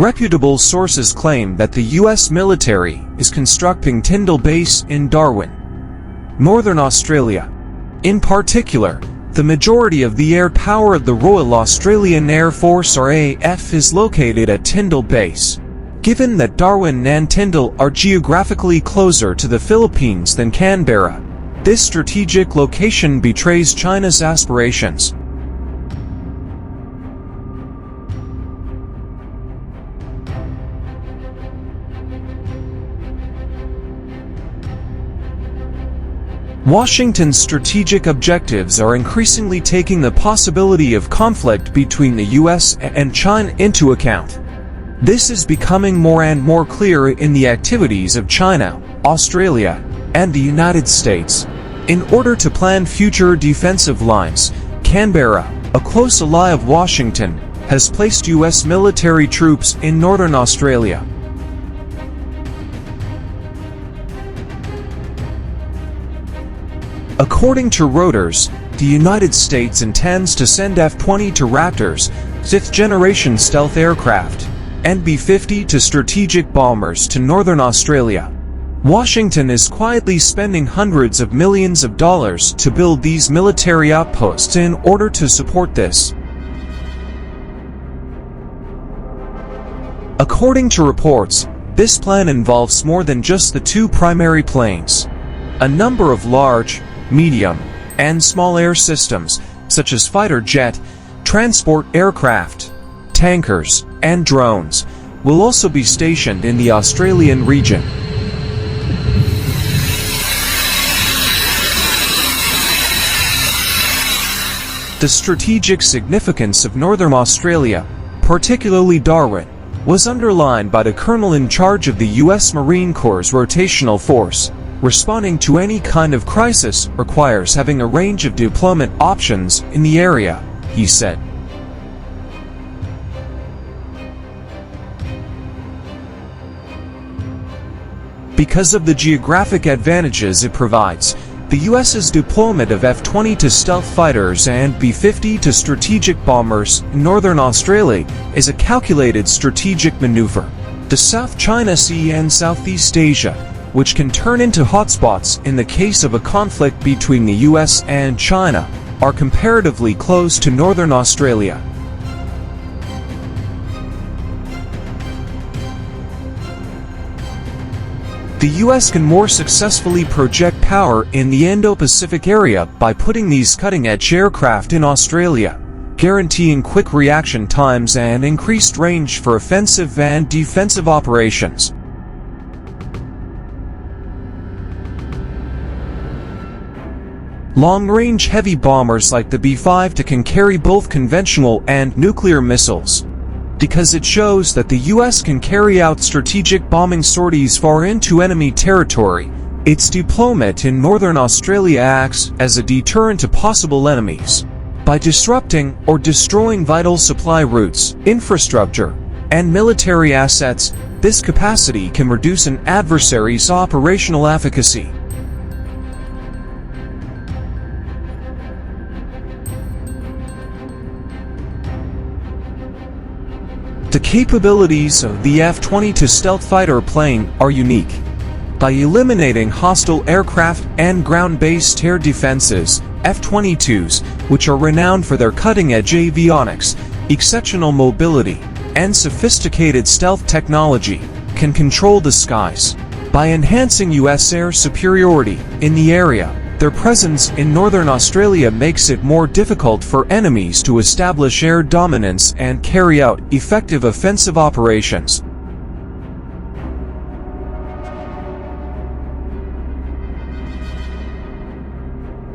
Reputable sources claim that the U.S. military is constructing Tyndall Base in Darwin, Northern Australia. In particular, the majority of the air power of the Royal Australian Air Force RAAF is located at Tyndall Base. Given that Darwin and Tyndall are geographically closer to the Philippines than Canberra, this strategic location betrays China's aspirations. Washington's strategic objectives are increasingly taking the possibility of conflict between the U.S. and China into account. This is becoming more and more clear in the activities of China, Australia, and the United States. In order to plan future defensive lines, Canberra, a close ally of Washington, has placed U.S. military troops in Northern Australia. According to Reuters, the United States intends to send F-22 Raptors, 5th-generation stealth aircraft, and B-52 strategic bombers to Northern Australia. Washington is quietly spending hundreds of millions of dollars to build these military outposts in order to support this. According to reports, this plan involves more than just the two primary planes. A number of large, medium, and small air systems, such as fighter jet, transport aircraft, tankers, and drones, will also be stationed in the Australian region. The strategic significance of Northern Australia, particularly Darwin, was underlined by the colonel in charge of the U.S. Marine Corps' rotational force. Responding to any kind of crisis requires having a range of deployment options in the area, he said. Because of the geographic advantages it provides, the U.S.'s deployment of F-22 stealth fighters and B-52 strategic bombers in Northern Australia is a calculated strategic maneuver. The South China Sea and Southeast Asia, which can turn into hotspots in the case of a conflict between the US and China, are comparatively close to Northern Australia. The US can more successfully project power in the Indo-Pacific area by putting these cutting-edge aircraft in Australia, guaranteeing quick reaction times and increased range for offensive and defensive operations. Long-range heavy bombers like the B-52 can carry both conventional and nuclear missiles. Because it shows that the U.S. can carry out strategic bombing sorties far into enemy territory, its deployment in Northern Australia acts as a deterrent to possible enemies. By disrupting or destroying vital supply routes, infrastructure, and military assets, this capacity can reduce an adversary's operational efficacy. The capabilities of the F-22 stealth fighter plane are unique. By eliminating hostile aircraft and ground-based air defenses, F-22s, which are renowned for their cutting-edge avionics, exceptional mobility, and sophisticated stealth technology, can control the skies. By enhancing U.S. air superiority in the area, their presence in Northern Australia makes it more difficult for enemies to establish air dominance and carry out effective offensive operations.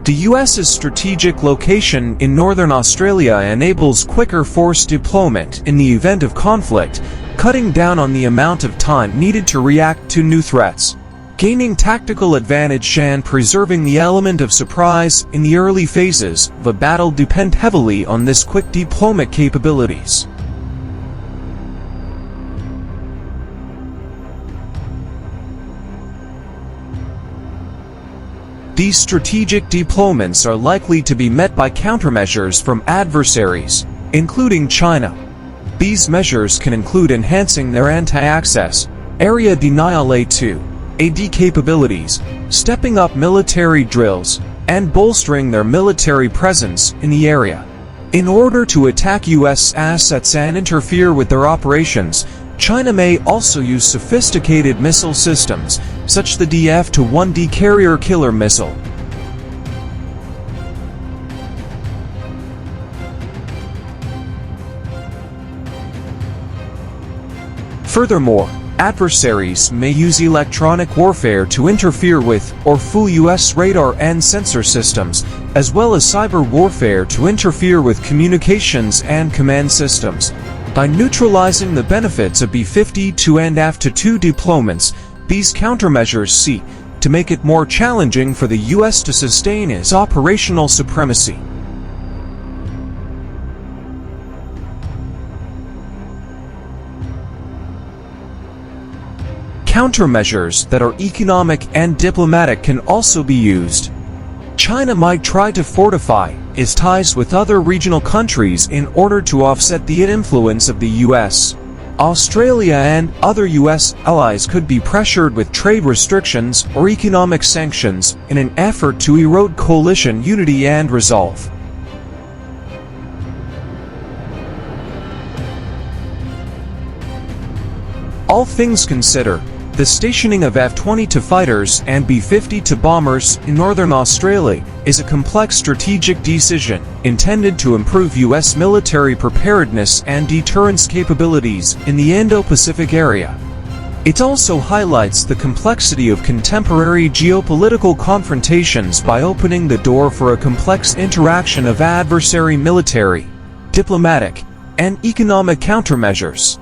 The U.S.'s strategic location in Northern Australia enables quicker force deployment in the event of conflict, cutting down on the amount of time needed to react to new threats. Gaining tactical advantage and preserving the element of surprise in the early phases of a battle depend heavily on this quick deployment capabilities. These strategic deployments are likely to be met by countermeasures from adversaries, including China. These measures can include enhancing their anti-access, area denial A2, AD capabilities, stepping up military drills, and bolstering their military presence in the area. In order to attack U.S. assets and interfere with their operations, China may also use sophisticated missile systems, such as the F-22 carrier killer missile. Furthermore, adversaries may use electronic warfare to interfere with or fool U.S. radar and sensor systems, as well as cyber warfare to interfere with communications and command systems. By neutralizing the benefits of B-52 and F-22 deployments, these countermeasures seek to make it more challenging for the U.S. to sustain its operational supremacy. Countermeasures that are economic and diplomatic can also be used. China might try to fortify its ties with other regional countries in order to offset the influence of the U.S. Australia and other U.S. allies could be pressured with trade restrictions or economic sanctions in an effort to erode coalition unity and resolve. All things considered, the stationing of F-22 fighters and B-52 bombers in northern Australia is a complex strategic decision intended to improve U.S. military preparedness and deterrence capabilities in the Indo-Pacific area. It also highlights the complexity of contemporary geopolitical confrontations by opening the door for a complex interaction of adversary military, diplomatic, and economic countermeasures.